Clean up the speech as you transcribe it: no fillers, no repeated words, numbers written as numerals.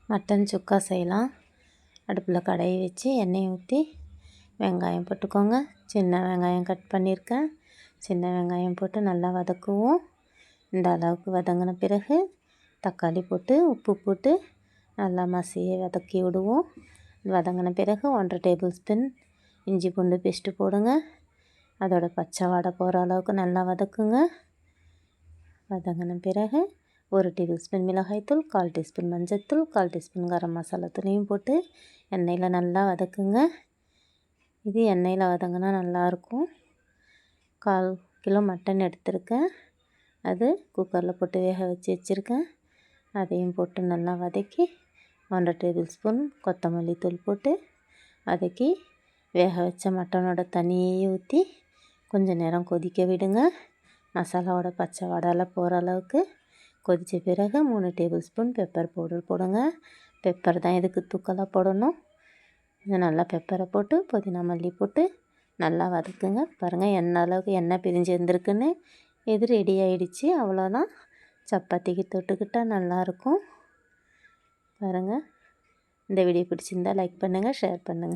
Mutton சுக்கா செய்யலாம். அடுப்பில் கடாயை வச்சு எண்ணெயை ஊற்றி வெங்காயம் போட்டுக்கோங்க. சின்ன வெங்காயம் கட் பண்ணியிருக்கேன். சின்ன வெங்காயம் போட்டு நல்லா வதக்குவோம். இந்த அளவுக்கு வதங்கின பிறகு தக்காளி போட்டு உப்பு போட்டு நல்லா மசிய வதக்கி விடுவோம். வதங்கின பிறகு 1½ டேபிள் ஸ்பூன் இஞ்சி பூண்டு பேஸ்ட்டு போடுங்க. அதோட பச்சை வாடை போகிற அளவுக்கு நல்லா வதக்குங்க. வதங்கின பிறகு 1 டேபிள் ஸ்பூன் மிளகாய்த்தூள், 1/4 டீஸ்பூன் மஞ்சள்தூள், 1/4 டீஸ்பூன் கரம் மசாலா தூளையும் போட்டு எண்ணெயில் நல்லா வதக்குங்க. இது எண்ணெயில் வதங்கினா நல்லாயிருக்கும். 1/4 கிலோ மட்டன் எடுத்திருக்கேன். அது குக்கரில் போட்டு வேக வச்சுருக்கேன். அதையும் போட்டு நல்லா வதக்கி 1½ டேபிள் ஸ்பூன் கொத்தமல்லி தூள் போட்டு வதக்கி வேக வச்ச மட்டனோட தண்ணியை ஊற்றி கொஞ்சம் நேரம் கொதிக்க விடுங்க. மசாலாவோட பச்சை வாடெல்லாம் போகிற அளவுக்கு கொதித்த பிறகு 3 டேபிள் ஸ்பூன் பெப்பர் பவுடர் போடுங்க. பெப்பர் தான் இதுக்கு தூக்கலாக போடணும். இது நல்லா பெப்பரை போட்டு புதினா மல்லி போட்டு நல்லா வதக்குங்க. பாருங்கள் அளவுக்கு எண்ணெய் பிரிஞ்சு வந்திருக்குன்னு. இது ரெடி ஆகிடுச்சு. அவ்வளோதான். சப்பாத்திக்கு தொட்டுக்கிட்டால் நல்லாயிருக்கும். பாருங்கள். இந்த வீடியோ பிடிச்சிருந்தால் லைக் பண்ணுங்கள், ஷேர் பண்ணுங்கள்.